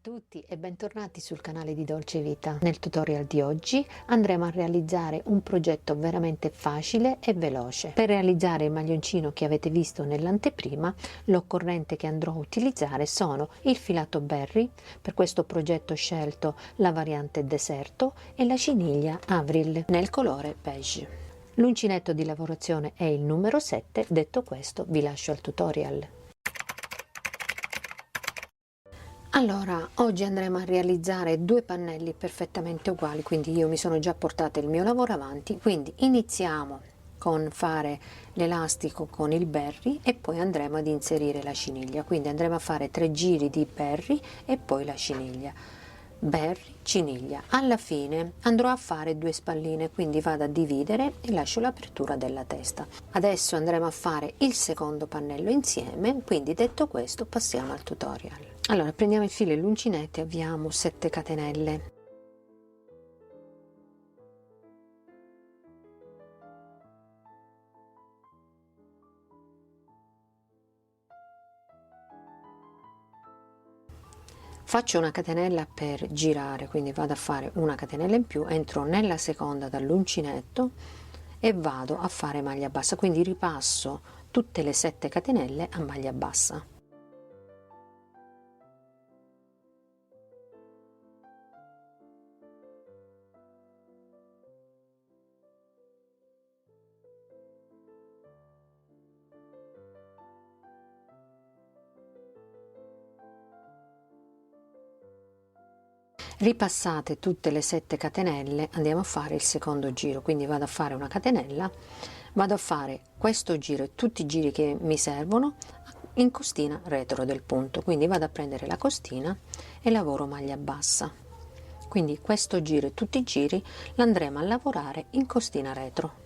tutti e bentornati sul canale di Dolce Vita. Nel tutorial di oggi andremo a realizzare un progetto veramente facile e veloce. Per realizzare il maglioncino che avete visto nell'anteprima, l'occorrente che andrò a utilizzare sono il filato Berry, per questo progetto ho scelto la variante deserto, e la ciniglia Avril nel colore beige. L'uncinetto di lavorazione è il numero 7, detto questo vi lascio al tutorial. Allora, oggi andremo a realizzare due pannelli perfettamente uguali, quindi io mi sono già portata il mio lavoro avanti, quindi iniziamo con fare l'elastico con il Berry e poi andremo ad inserire la ciniglia, quindi andremo a fare 3 giri di Berry e poi la ciniglia. Berry, ciniglia. Alla fine andrò a fare 2 spalline, quindi vado a dividere e lascio l'apertura della testa. Adesso andremo a fare il secondo pannello insieme, quindi detto questo passiamo al tutorial. Allora, prendiamo il filo e l'uncinetto e avviamo 7 catenelle. Faccio una catenella per girare, quindi vado a fare una catenella in più, entro nella seconda dall'uncinetto e vado a fare maglia bassa, quindi ripasso tutte le 7 catenelle a maglia bassa. Ripassate tutte le 7 catenelle, andiamo a fare il secondo giro, quindi vado a fare una catenella, vado a fare questo giro e tutti i giri che mi servono in costina retro del punto, quindi vado a prendere la costina e lavoro maglia bassa, quindi questo giro e tutti i giri l'andremo a lavorare in costina retro.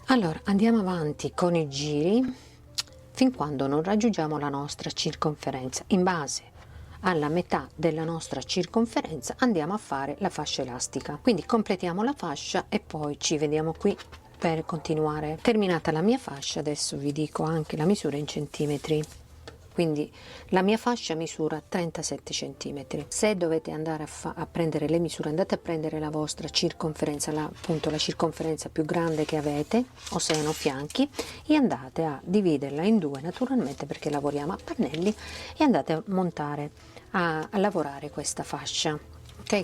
Allora andiamo avanti con i giri fin quando non raggiungiamo la nostra circonferenza. In base alla metà della nostra circonferenza andiamo a fare la fascia elastica, quindi completiamo la fascia e poi ci vediamo qui per continuare. Terminata la mia fascia, adesso vi dico anche la misura in centimetri. Quindi la mia fascia misura 37 centimetri. Se dovete andare a prendere le misure, andate a prendere la vostra circonferenza, appunto la circonferenza più grande che avete o seno fianchi, e andate a dividerla in due, naturalmente perché lavoriamo a pannelli, e andate a montare, a lavorare questa fascia. Ok,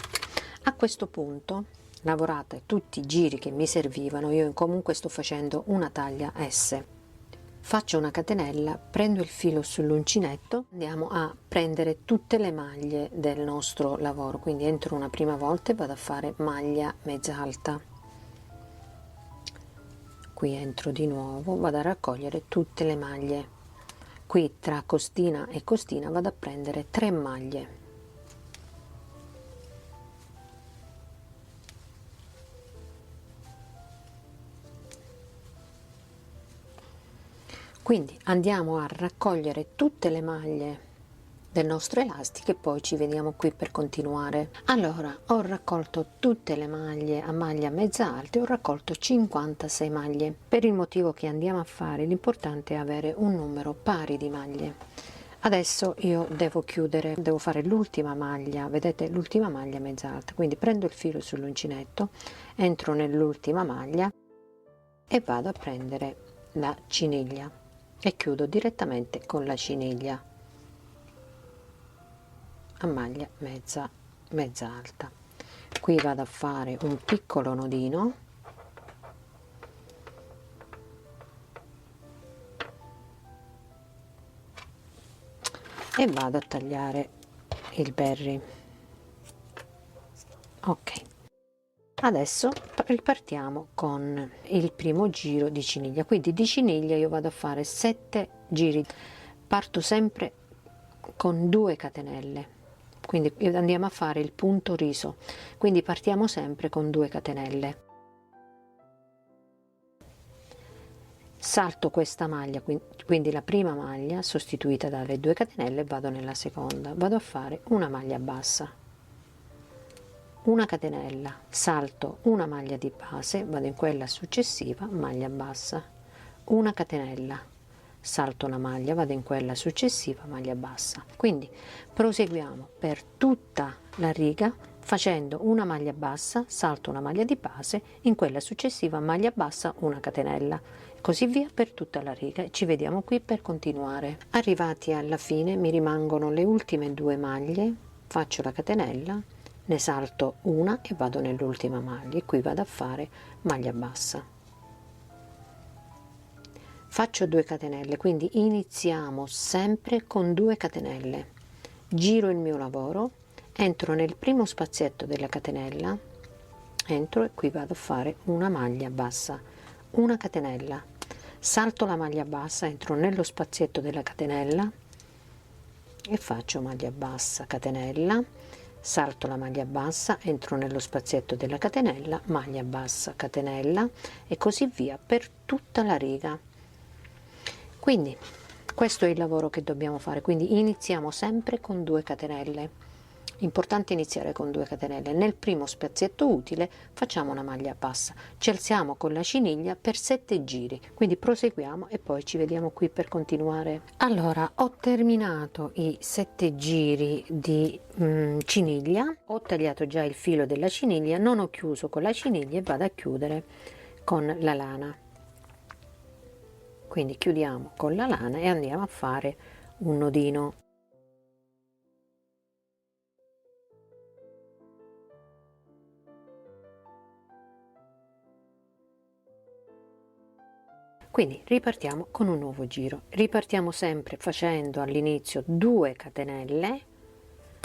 a questo punto lavorate tutti i giri che mi servivano. Io comunque sto facendo una taglia S. Faccio una catenella, prendo il filo sull'uncinetto, andiamo a prendere tutte le maglie del nostro lavoro, quindi entro una prima volta e vado a fare maglia mezza alta. Qui entro di nuovo, vado a raccogliere tutte le maglie. Qui tra costina e costina vado a prendere 3 maglie. Quindi andiamo a raccogliere tutte le maglie del nostro elastico e poi ci vediamo qui per continuare. Allora, ho raccolto tutte le maglie a maglia mezza alta e ho raccolto 56 maglie. Per il motivo che andiamo a fare, l'importante è avere un numero pari di maglie. Adesso io devo chiudere, devo fare l'ultima maglia, vedete l'ultima maglia mezza alta, quindi prendo il filo sull'uncinetto, entro nell'ultima maglia e vado a prendere la ciniglia e chiudo direttamente con la ciniglia a maglia mezza alta. Qui vado a fare un piccolo nodino e vado a tagliare il Berry. Ok, adesso ripartiamo con il primo giro di ciniglia, quindi di ciniglia io vado a fare 7 giri, parto sempre con 2 catenelle, quindi andiamo a fare il punto riso, quindi partiamo sempre con 2 catenelle. Salto questa maglia, quindi la prima maglia sostituita dalle 2 catenelle, vado nella seconda, vado a fare una maglia bassa, una catenella, salto una maglia di base, vado in quella successiva, maglia bassa, una catenella, salto una maglia, vado in quella successiva, maglia bassa. Quindi proseguiamo per tutta la riga facendo una maglia bassa, salto una maglia di base, in quella successiva maglia bassa, una catenella, così via per tutta la riga, e ci vediamo qui per continuare. Arrivati alla fine mi rimangono le ultime 2 maglie, faccio la catenella, ne salto una e vado nell'ultima maglia, e qui vado a fare maglia bassa, faccio 2 catenelle, quindi iniziamo sempre con 2 catenelle, giro il mio lavoro, entro nel primo spazietto della catenella, entro e qui vado a fare una maglia bassa, una catenella, salto la maglia bassa, entro nello spazietto della catenella e faccio maglia bassa, catenella, salto la maglia bassa, entro nello spazietto della catenella, maglia bassa, catenella e così via per tutta la riga. Quindi questo è il lavoro che dobbiamo fare, quindi iniziamo sempre con 2 catenelle. Importante iniziare con 2 catenelle. Nel primo spazietto utile facciamo una maglia bassa, ci alziamo con la ciniglia per 7 giri, quindi proseguiamo e poi ci vediamo qui per continuare. Allora, ho terminato i 7 giri di ciniglia, ho tagliato già il filo della ciniglia, non ho chiuso con la ciniglia e vado a chiudere con la lana. Quindi chiudiamo con la lana e andiamo a fare un nodino. Quindi ripartiamo con un nuovo giro, ripartiamo sempre facendo all'inizio 2 catenelle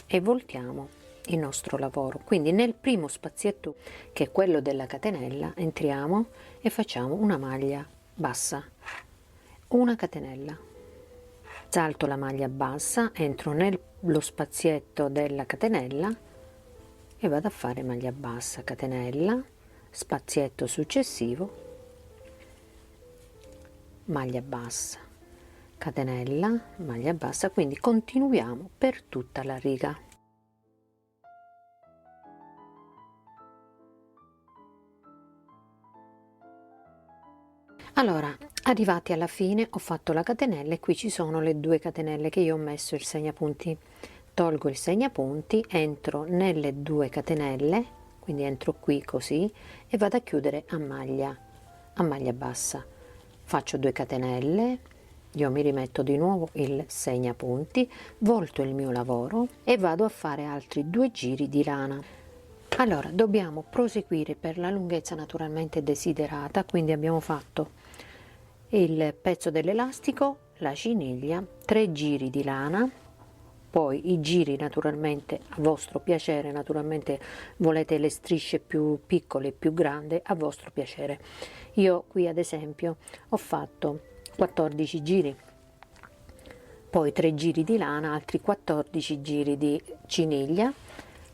e voltiamo il nostro lavoro, quindi nel primo spazietto che è quello della catenella entriamo e facciamo una maglia bassa, una catenella, salto la maglia bassa, entro nello spazietto della catenella e vado a fare maglia bassa, catenella, spazietto successivo, maglia bassa, catenella, maglia bassa, quindi continuiamo per tutta la riga. Allora, arrivati alla fine ho fatto la catenella e qui ci sono le 2 catenelle che io ho messo il segnapunti. Tolgo il segnapunti, entro nelle 2 catenelle, quindi entro qui così e vado a chiudere a maglia bassa. Faccio 2 catenelle, io mi rimetto di nuovo il segnapunti, volto il mio lavoro e vado a fare altri 2 giri di lana. Allora dobbiamo proseguire per la lunghezza naturalmente desiderata, quindi abbiamo fatto il pezzo dell'elastico, la ciniglia, 3 giri di lana, poi i giri naturalmente a vostro piacere, naturalmente volete le strisce più piccole, più grandi, a vostro piacere. Io qui ad esempio ho fatto 14 giri, poi 3 giri di lana, altri 14 giri di ciniglia,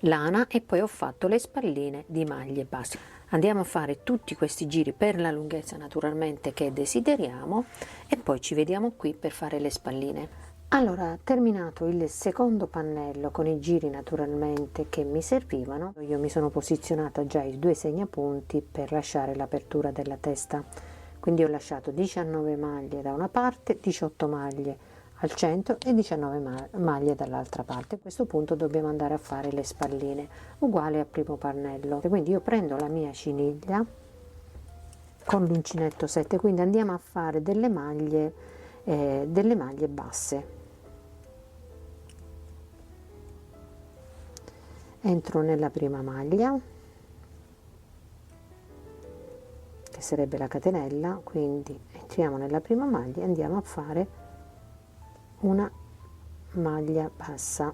lana e poi ho fatto le spalline di maglie basse. Andiamo a fare tutti questi giri per la lunghezza naturalmente che desideriamo e poi ci vediamo qui per fare le spalline. Allora, terminato il secondo pannello con i giri naturalmente che mi servivano, io mi sono posizionata già i 2 segnapunti per lasciare l'apertura della testa, quindi ho lasciato 19 maglie da una parte, 18 maglie al centro e 19 maglie dall'altra parte. A questo punto dobbiamo andare a fare le spalline uguali al primo pannello, quindi io prendo la mia ciniglia con l'uncinetto 7, quindi andiamo a fare delle maglie basse. Entro nella prima maglia che sarebbe la catenella, quindi entriamo nella prima maglia e andiamo a fare una maglia bassa,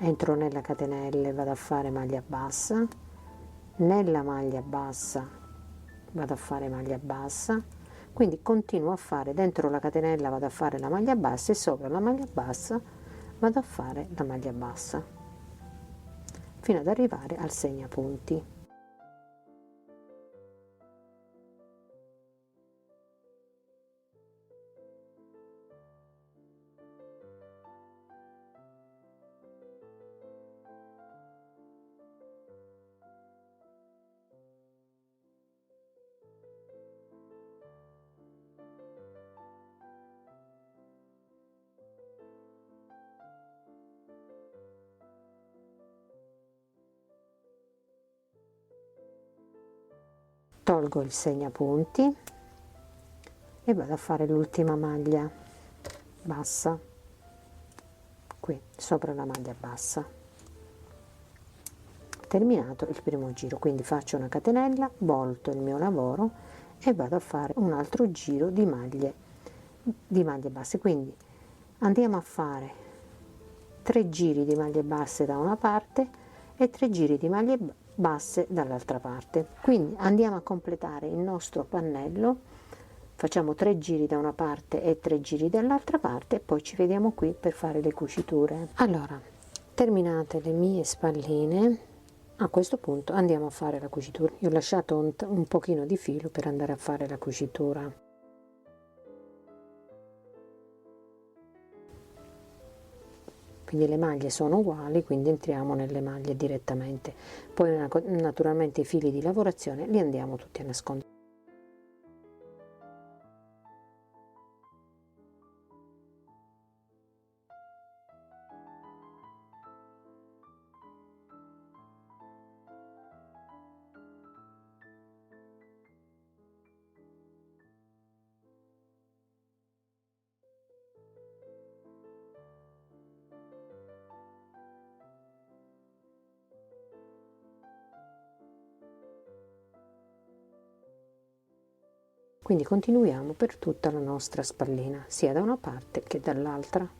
entro nella catenella e vado a fare maglia bassa, nella maglia bassa vado a fare maglia bassa, quindi continuo a fare dentro la catenella, vado a fare la maglia bassa e sopra la maglia bassa vado a fare la maglia bassa fino ad arrivare al segnapunti. Tolgo il segnapunti e vado a fare l'ultima maglia bassa qui sopra la maglia bassa. Terminato il primo giro, quindi faccio una catenella, volto il mio lavoro e vado a fare un altro giro di maglie basse. Quindi andiamo a fare 3 giri di maglie basse da una parte e 3 giri di maglie basse dall'altra parte. Quindi andiamo a completare il nostro pannello, facciamo 3 giri da una parte e 3 giri dall'altra parte e poi ci vediamo qui per fare le cuciture. Allora, terminate le mie spalline, a questo punto andiamo a fare la cucitura. Io ho lasciato un pochino di filo per andare a fare la cucitura. Quindi le maglie sono uguali, quindi entriamo nelle maglie direttamente. Poi naturalmente i fili di lavorazione li andiamo tutti a nascondere. Quindi continuiamo per tutta la nostra spallina, sia da una parte che dall'altra.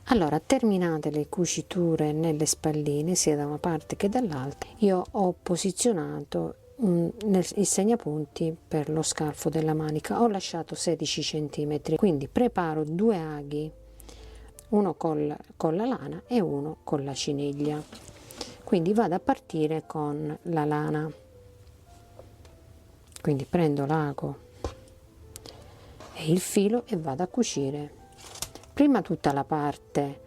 Allora, terminate le cuciture nelle spalline, sia da una parte che dall'altra, io ho posizionato il segnapunti per lo scalfo della manica, ho lasciato 16 cm, quindi preparo 2 aghi, uno con la lana e uno con la ciniglia. Quindi vado a partire con la lana, quindi prendo l'ago e il filo e vado a cucire prima tutta la parte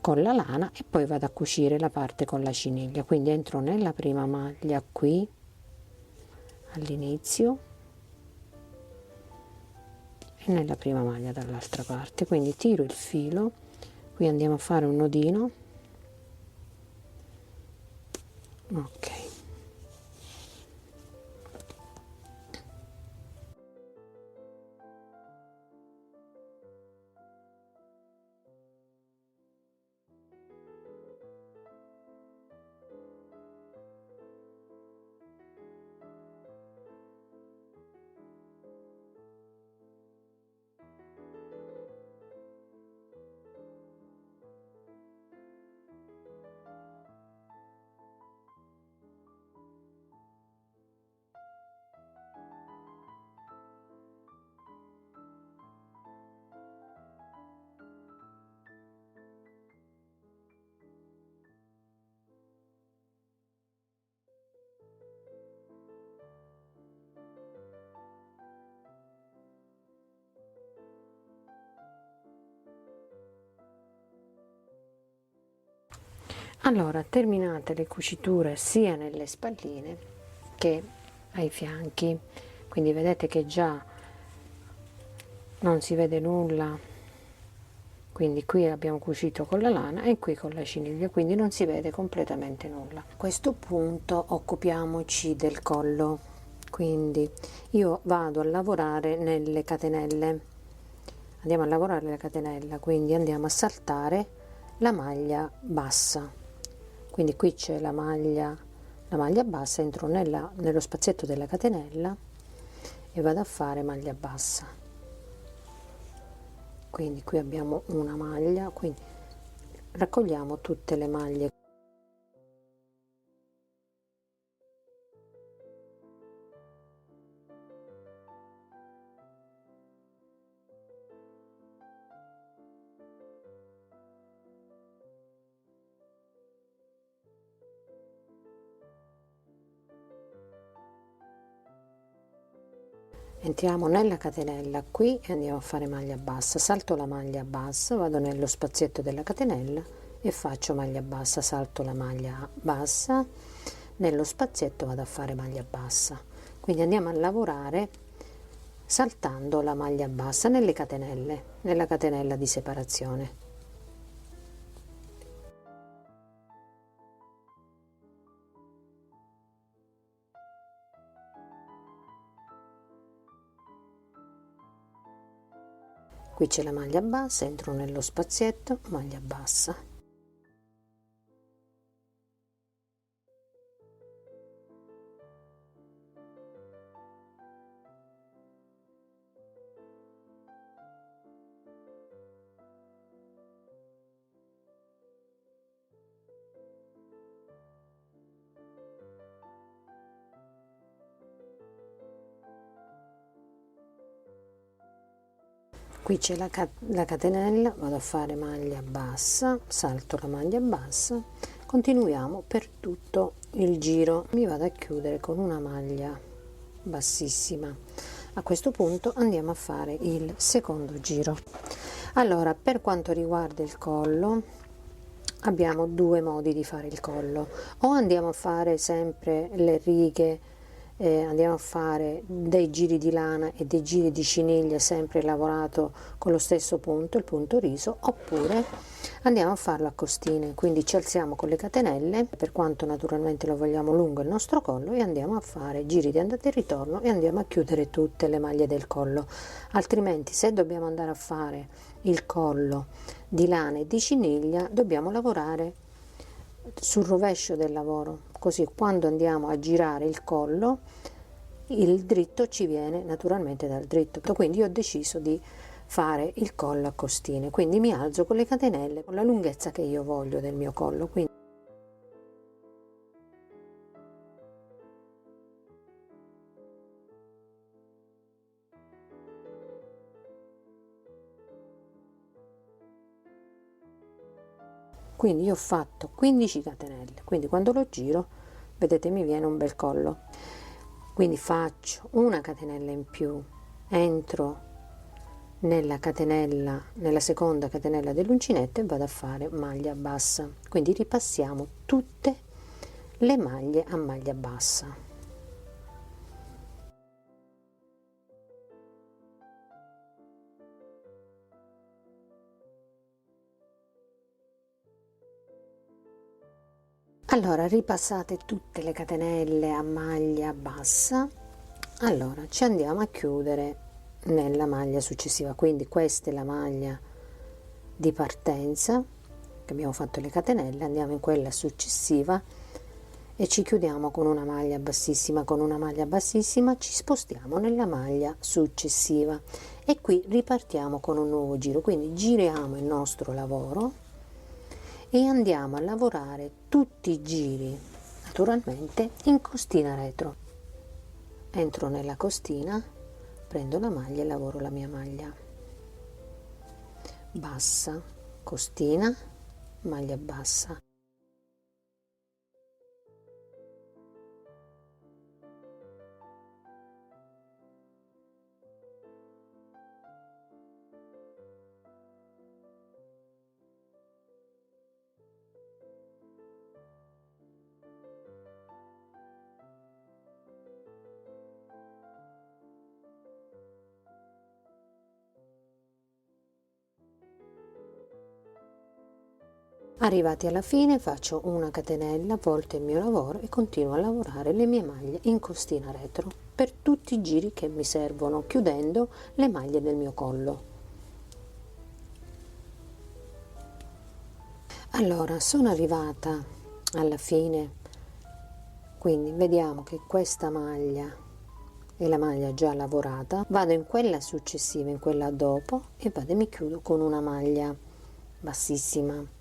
con la lana e poi vado a cucire la parte con la ciniglia. Quindi entro nella prima maglia qui all'inizio e nella prima maglia dall'altra parte, quindi tiro il filo, qui andiamo a fare un nodino, ok. Allora, terminate le cuciture sia nelle spalline che ai fianchi, quindi vedete che già non si vede nulla, quindi qui abbiamo cucito con la lana e qui con la ciniglia, quindi non si vede completamente nulla. A questo punto occupiamoci del collo, quindi io vado a lavorare nelle catenelle, andiamo a lavorare la catenella, quindi andiamo a saltare la maglia bassa. Quindi qui c'è la maglia bassa, entro nello spazietto della catenella e vado a fare maglia bassa. Quindi qui abbiamo una maglia, quindi raccogliamo tutte le maglie. entriamo nella catenella qui e andiamo a fare maglia bassa, salto la maglia bassa, vado nello spazietto della catenella e faccio maglia bassa, salto la maglia bassa, nello spazietto vado a fare maglia bassa. Quindi andiamo a lavorare saltando la maglia bassa nelle catenelle, nella catenella di separazione. Qui c'è la maglia bassa, entro nello spazietto, maglia bassa. Qui c'è la catenella, vado a fare maglia bassa, salto la maglia bassa, continuiamo per tutto il giro, mi vado a chiudere con una maglia bassissima. A questo punto andiamo a fare il secondo giro. Allora, per quanto riguarda il collo, abbiamo due modi di fare il collo: o andiamo a fare sempre le righe, andiamo a fare dei giri di lana e dei giri di ciniglia sempre lavorato con lo stesso punto, il punto riso, oppure andiamo a farlo a costine, quindi ci alziamo con le catenelle, per quanto naturalmente lo vogliamo lungo il nostro collo, e andiamo a fare giri di andata e ritorno e andiamo a chiudere tutte le maglie del collo. Altrimenti, se dobbiamo andare a fare il collo di lana e di ciniglia, dobbiamo lavorare sul rovescio del lavoro, così quando andiamo a girare il collo il dritto ci viene naturalmente dal dritto. Quindi io ho deciso di fare il collo a costine, quindi mi alzo con le catenelle con la lunghezza che io voglio del mio collo. Quindi io ho fatto 15 catenelle, quindi quando lo giro vedete mi viene un bel collo. Quindi faccio una catenella in più, entro nella catenella, nella seconda catenella dell'uncinetto, e vado a fare maglia bassa. Quindi ripassiamo tutte le maglie a maglia bassa. Allora, ripassate tutte le catenelle a maglia bassa, allora ci andiamo a chiudere nella maglia successiva. Quindi questa è la maglia di partenza, che abbiamo fatto le catenelle, andiamo in quella successiva e ci chiudiamo con una maglia bassissima. Con una maglia bassissima ci spostiamo nella maglia successiva e qui ripartiamo con un nuovo giro. Quindi giriamo il nostro lavoro e andiamo a lavorare tutti i giri naturalmente in costina retro. Entro nella costina, prendo la maglia e lavoro la mia maglia bassa, costina, maglia bassa. Arrivati alla fine faccio una catenella, volto il mio lavoro e continuo a lavorare le mie maglie in costina retro per tutti i giri che mi servono, chiudendo le maglie del mio collo. Allora, sono arrivata alla fine, quindi vediamo che questa maglia è la maglia già lavorata. Vado in quella successiva, in quella dopo, e vado e mi chiudo con una maglia bassissima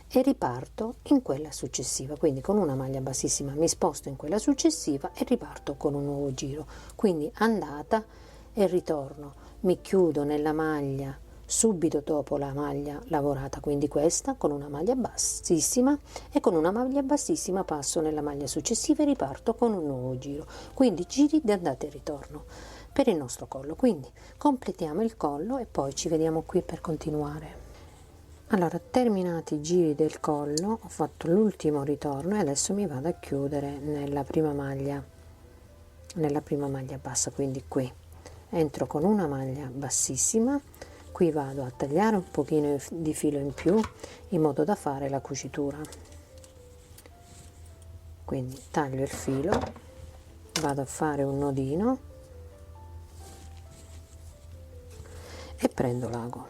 e riparto in quella successiva. Quindi con una maglia bassissima mi sposto in quella successiva e riparto con un nuovo giro. Quindi andata e ritorno, mi chiudo nella maglia subito dopo la maglia lavorata, quindi questa con una maglia bassissima, e con una maglia bassissima passo nella maglia successiva e riparto con un nuovo giro. Quindi giri di andata e ritorno. per il nostro collo. Quindi completiamo il collo e poi ci vediamo qui per continuare. Allora, terminati i giri del collo, ho fatto l'ultimo ritorno e adesso mi vado a chiudere nella prima maglia bassa. Quindi qui entro con una maglia bassissima, qui vado a tagliare un pochino di filo in più in modo da fare la cucitura. Quindi taglio il filo, vado a fare un nodino e prendo l'ago.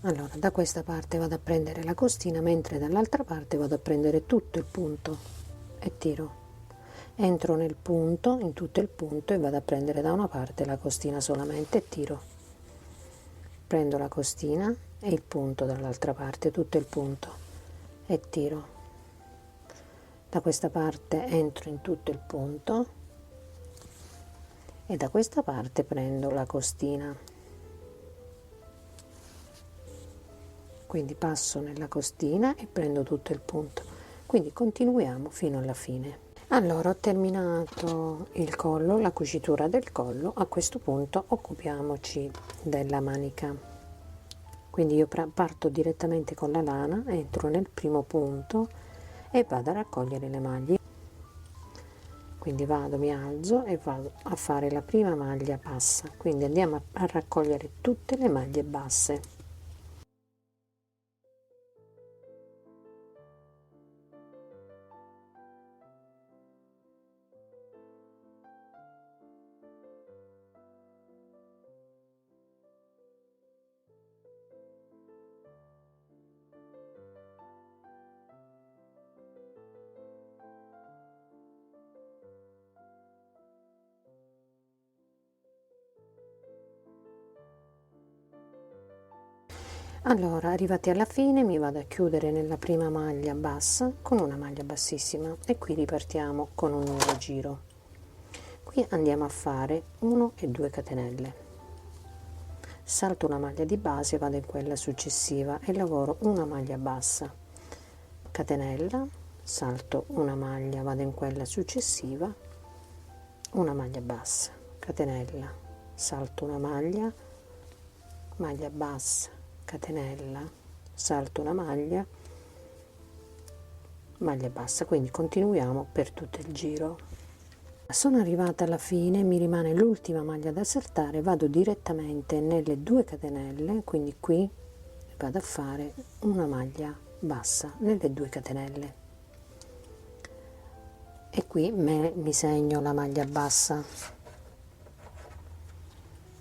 Allora, da questa parte vado a prendere la costina, mentre dall'altra parte vado a prendere tutto il punto e tiro. Entro nel punto, in tutto il punto, e vado a prendere da una parte la costina solamente e tiro. Prendo la costina e il punto dall'altra parte, tutto il punto, e tiro. Da questa parte entro in tutto il punto e da questa parte prendo la costina. Quindi passo nella costina e prendo tutto il punto. Quindi continuiamo fino alla fine. Allora, ho terminato il collo, la cucitura del collo. A questo punto occupiamoci della manica. Quindi io parto direttamente con la lana, entro nel primo punto e vado a raccogliere le maglie. Quindi vado, mi alzo e vado a fare la prima maglia bassa. Quindi andiamo a raccogliere tutte le maglie basse. Allora, arrivati alla fine mi vado a chiudere nella prima maglia bassa con una maglia bassissima e qui ripartiamo con un nuovo giro. Qui andiamo a fare 1 e 2 catenelle, salto una maglia di base, vado in quella successiva e lavoro una maglia bassa, catenella, salto una maglia, vado in quella successiva, una maglia bassa, catenella, salto una maglia, maglia bassa, catenella, salto una maglia bassa. Quindi continuiamo per tutto il giro. Sono arrivata alla fine, mi rimane l'ultima maglia da saltare, vado direttamente nelle 2 catenelle, quindi qui vado a fare una maglia bassa nelle 2 catenelle e qui mi segno la maglia bassa,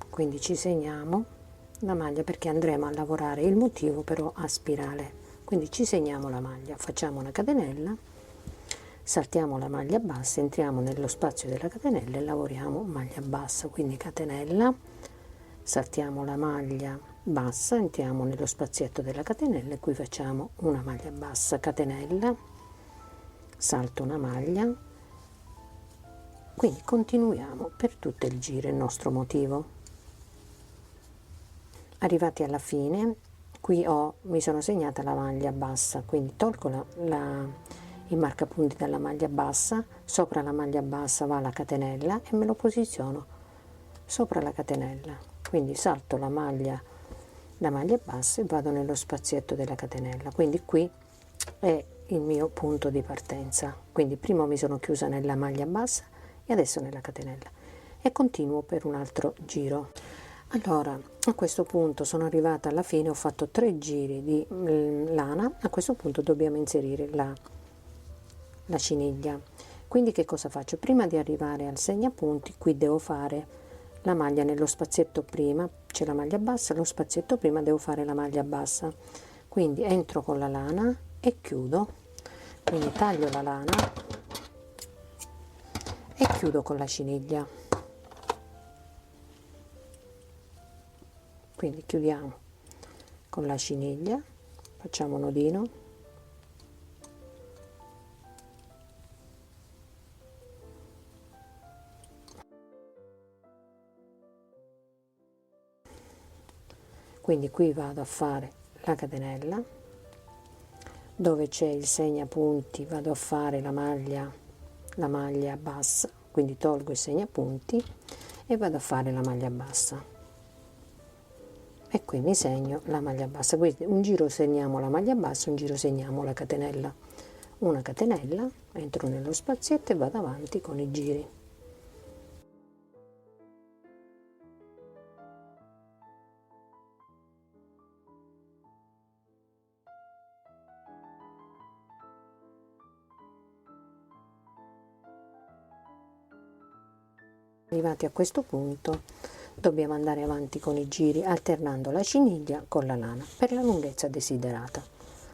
quindi ci segniamo la maglia perché andremo a lavorare il motivo però a spirale. Quindi ci segniamo la maglia, facciamo una catenella, saltiamo la maglia bassa, entriamo nello spazio della catenella e lavoriamo maglia bassa. Quindi catenella, saltiamo la maglia bassa, entriamo nello spazietto della catenella e qui facciamo una maglia bassa, catenella, salto una maglia. Quindi continuiamo per tutto il giro il nostro motivo. Arrivati alla fine, qui mi sono segnata la maglia bassa, quindi tolgo il marcapunti dalla maglia bassa, sopra la maglia bassa va la catenella e me lo posiziono sopra la catenella. Quindi salto la maglia bassa e vado nello spazietto della catenella. Quindi qui è il mio punto di partenza. Quindi prima mi sono chiusa nella maglia bassa e adesso nella catenella e continuo per un altro giro. Allora, a questo punto sono arrivata alla fine, ho fatto 3 giri di lana. A questo punto dobbiamo inserire la ciniglia. Quindi che cosa faccio? Prima di arrivare al segnapunti, qui devo fare la maglia nello spazietto prima, c'è la maglia bassa, lo spazietto prima devo fare la maglia bassa. Quindi entro con la lana e chiudo, quindi taglio la lana e chiudo con la ciniglia. Quindi chiudiamo con la ciniglia, facciamo un nodino, quindi qui vado a fare la catenella, dove c'è il segnapunti vado a fare la maglia bassa, quindi tolgo i segnapunti e vado a fare la maglia bassa, e qui mi segno la maglia bassa. Quindi un giro segniamo la maglia bassa, un giro segniamo la catenella, una catenella, entro nello spazietto e vado avanti con i giri. Arrivati a questo punto dobbiamo andare avanti con i giri alternando la ciniglia con la lana per la lunghezza desiderata.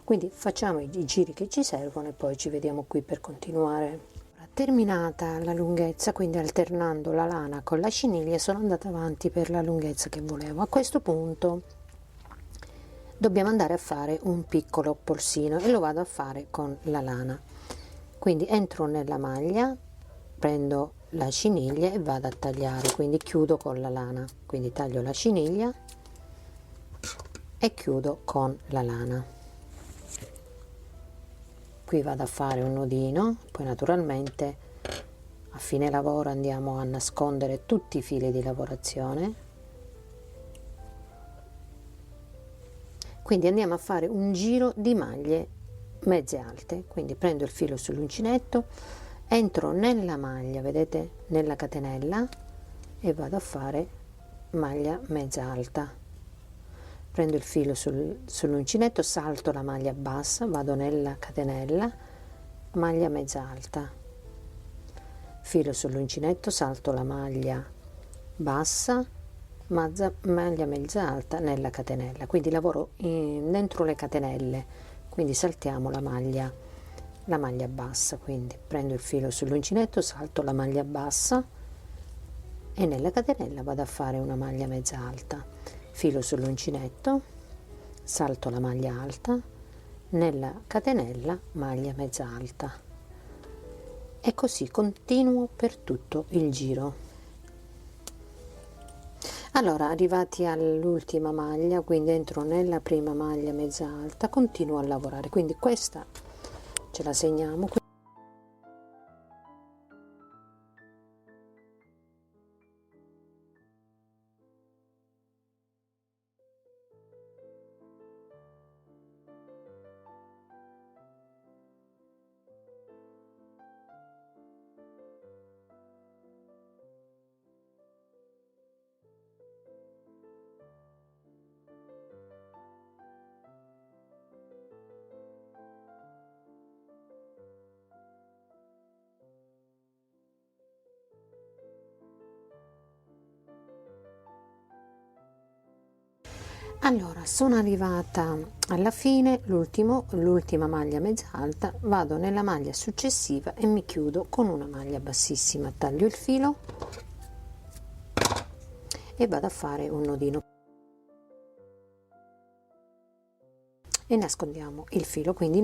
Quindi facciamo i giri che ci servono e poi ci vediamo qui per continuare. Terminata la lunghezza, quindi alternando la lana con la ciniglia, sono andata avanti per la lunghezza che volevo. A questo punto dobbiamo andare a fare un piccolo polsino e lo vado a fare con la lana. Quindi entro nella maglia, prendo la ciniglia e vado a tagliare, quindi chiudo con la lana, quindi taglio la ciniglia e chiudo con la lana. Qui vado a fare un nodino, poi naturalmente a fine lavoro andiamo a nascondere tutti i fili di lavorazione. Quindi andiamo a fare un giro di maglie mezze alte, quindi prendo il filo sull'uncinetto, entro nella maglia, vedete, nella catenella, e vado a fare maglia mezza alta. Prendo il filo sull'uncinetto, salto la maglia bassa, vado nella catenella, maglia mezza alta, filo sull'uncinetto, salto la maglia bassa, maglia mezza alta nella catenella. Quindi lavoro dentro le catenelle, quindi saltiamo la maglia bassa. Quindi prendo il filo sull'uncinetto, salto la maglia bassa e nella catenella vado a fare una maglia mezza alta, filo sull'uncinetto, salto la maglia alta, nella catenella maglia mezza alta, e così continuo per tutto il giro. Allora, arrivati all'ultima maglia, quindi entro nella prima maglia mezza alta, continuo a lavorare, quindi questa ce la segniamo. Allora, sono arrivata alla fine, l'ultima maglia mezza alta, vado nella maglia successiva e mi chiudo con una maglia bassissima, taglio il filo e vado a fare un nodino e nascondiamo il filo. Quindi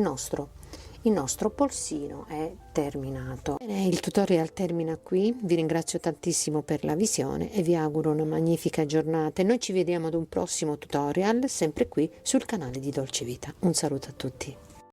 il nostro polsino è terminato. Bene, il tutorial termina qui, vi ringrazio tantissimo per la visione e vi auguro una magnifica giornata, e noi ci vediamo ad un prossimo tutorial sempre qui sul canale di Dolce Vita. Un saluto a tutti.